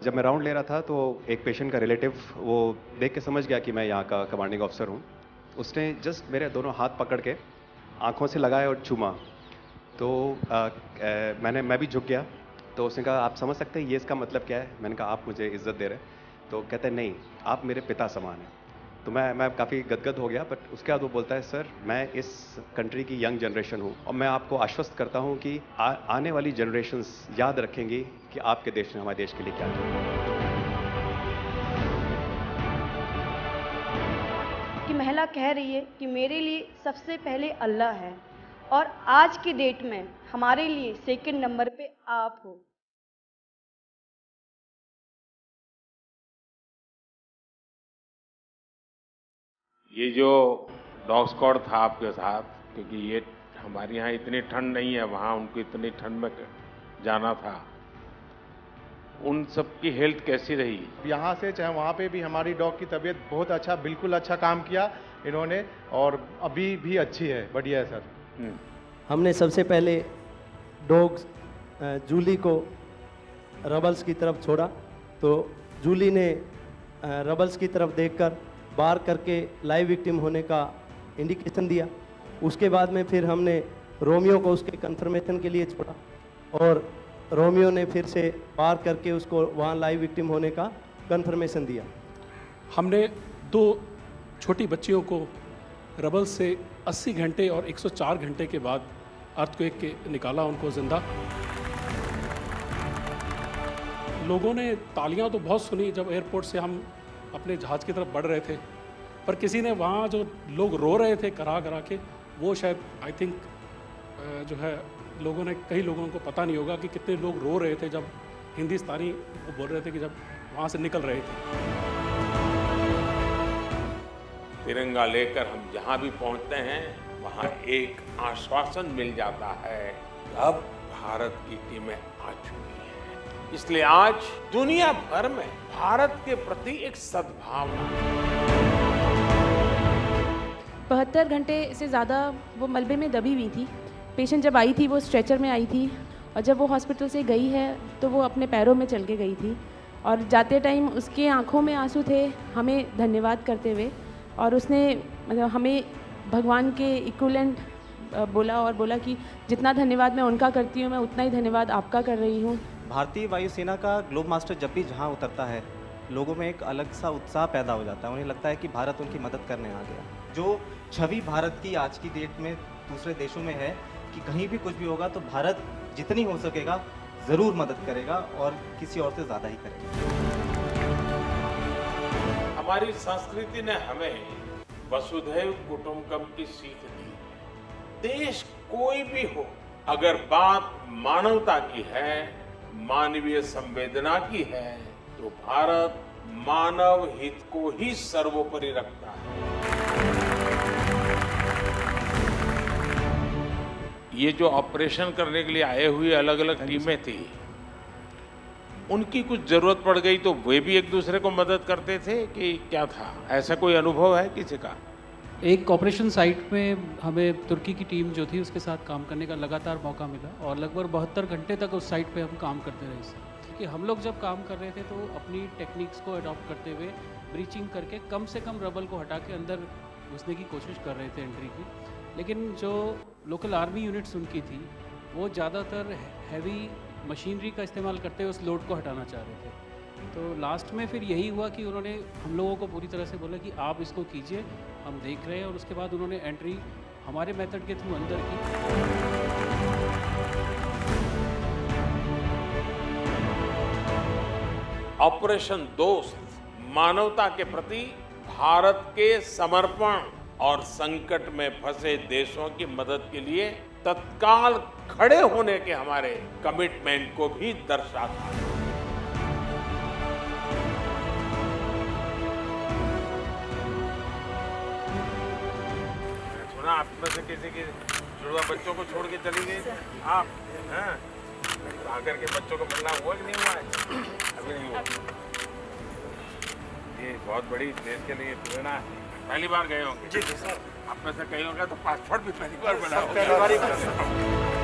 जब मैं राउंड ले रहा था तो एक पेशेंट का रिलेटिव वो देख के समझ गया कि मैं यहाँ का कमांडिंग ऑफिसर हूँ। उसने जस्ट मेरे दोनों हाथ पकड़ के आँखों से लगाए और चूमा। तो मैं भी झुक गया। तो उसने कहा, आप समझ सकते हैं ये इसका मतलब क्या है? मैंने कहा, आप मुझे इज़्ज़त दे रहे हैं? तो कहते हैं, नहीं, आप मेरे पिता समान हैं। तो मैं काफ़ी गदगद हो गया, बट उसके बाद वो बोलता है, सर मैं इस कंट्री की यंग जनरेशन हूँ और मैं आपको आश्वस्त करता हूँ कि आने वाली जनरेशन्स याद रखेंगी कि आपके देश ने हमारे देश के लिए क्या किया। कि महिला कह रही है कि मेरे लिए सबसे पहले अल्लाह है और आज की डेट में हमारे लिए सेकंड नंबर पे आप हो। ये जो डॉग स्क्वाड था आपके साथ, क्योंकि ये हमारे यहाँ इतनी ठंड नहीं है, वहाँ उनको इतनी ठंड में जाना था, उन सब की हेल्थ कैसी रही? यहाँ से चाहे वहाँ पे भी हमारी डॉग की तबीयत बहुत अच्छा, बिल्कुल अच्छा काम किया इन्होंने और अभी भी अच्छी है, बढ़िया है सर। हमने सबसे पहले डॉग जूली को रबल्स की तरफ छोड़ा, तो जूली ने रबल्स की तरफ देखकर बार करके लाइव विक्टिम होने का इंडिकेशन दिया। उसके बाद में फिर हमने रोमियो को उसके कंफर्मेशन के लिए छोड़ा और रोमियो ने फिर से बार करके उसको वहाँ लाइव विक्टिम होने का कंफर्मेशन दिया। हमने 2 छोटी बच्चियों को रबल से 80 घंटे और 104 घंटे के बाद अर्थक्वेक के निकाला उनको जिंदा। लोगों ने तालियां तो बहुत सुनी जब एयरपोर्ट से हम अपने जहाज़ की तरफ बढ़ रहे थे, पर किसी ने वहाँ जो लोग रो रहे थे करा करा के, वो शायद आई थिंक जो है लोगों ने, कई लोगों को पता नहीं होगा कि कितने लोग रो रहे थे जब हिंदुस्तानी वो बोल रहे थे कि जब वहाँ से निकल रहे थे। तिरंगा लेकर हम जहाँ भी पहुँचते हैं वहाँ एक आश्वासन मिल जाता है कि अब भारत की टीमें आ चुकी हैं। इसलिए आज दुनिया भर में भारत के प्रति एक सद्भावना। 72 घंटे से ज़्यादा वो मलबे में दबी हुई थी। पेशेंट जब आई थी वो स्ट्रेचर में आई थी और जब वो हॉस्पिटल से गई है तो वो अपने पैरों में चल के गई थी और जाते टाइम उसके आंखों में आंसू थे हमें धन्यवाद करते हुए, और उसने मतलब हमें भगवान के इक्विवेलेंट बोला और बोला कि जितना धन्यवाद मैं उनका करती हूँ मैं उतना ही धन्यवाद आपका कर रही हूँ। भारतीय वायुसेना का ग्लोब मास्टर जब भी जहाँ उतरता है लोगों में एक अलग सा उत्साह पैदा हो जाता है, उन्हें लगता है कि भारत उनकी मदद करने आ गया। जो छवि भारत की आज की डेट में दूसरे देशों में है कि कहीं भी कुछ भी होगा तो भारत जितनी हो सकेगा ज़रूर मदद करेगा और किसी और से ज़्यादा ही करेगा। हमारी संस्कृति ने हमें वसुधैव कुटुंबकम की सीख दी। देश कोई भी हो, अगर बात मानवता की है, मानवीय संवेदना की है, तो भारत मानव हित को ही सर्वोपरि रखता है। ये जो ऑपरेशन करने के लिए आए हुए अलग अलग टीमें थी, उनकी कुछ जरूरत पड़ गई तो वे भी एक दूसरे को मदद करते थे कि क्या था? ऐसा कोई अनुभव है किसी का? एक ऑपरेशन साइट में हमें तुर्की की टीम जो थी उसके साथ काम करने का लगातार मौका मिला और लगभग 72 घंटे तक उस साइट पे हम काम करते रहे इससे कि हम लोग जब काम कर रहे थे तो अपनी टेक्निक्स को अडॉप्ट करते हुए ब्रीचिंग करके कम से कम रबल को हटा के अंदर घुसने की कोशिश कर रहे थे एंट्री की। लेकिन जो लोकल आर्मी यूनिट्स उनकी थी वो ज़्यादातर हैवी मशीनरी का इस्तेमाल करते हुए उस लोड को हटाना चाह रहे थे। तो लास्ट में फिर यही हुआ कि उन्होंने हम लोगों को पूरी तरह से बोला कि आप इसको कीजिए, हम देख रहे हैं, और उसके बाद उन्होंने एंट्री हमारे मेथड के थ्रू अंदर की। ऑपरेशन दोस्त मानवता के प्रति भारत के समर्पण और संकट में फंसे देशों की मदद के लिए तत्काल खड़े होने के हमारे कमिटमेंट को भी दर्शाता है। सुना आप में से किसी के जुड़वा बच्चों को छोड़ के चली गई आप, हैं? आकर के बच्चों को मिलना हुआ कि नहीं हुआ है? अभी नहीं हुआ। ये बहुत बड़ी देश के लिए प्रेरणा है। पहली बार गए होंगे? जी सर। आप में से कई होंगे तो पासपोर्ट भी पहली बार बना होगा।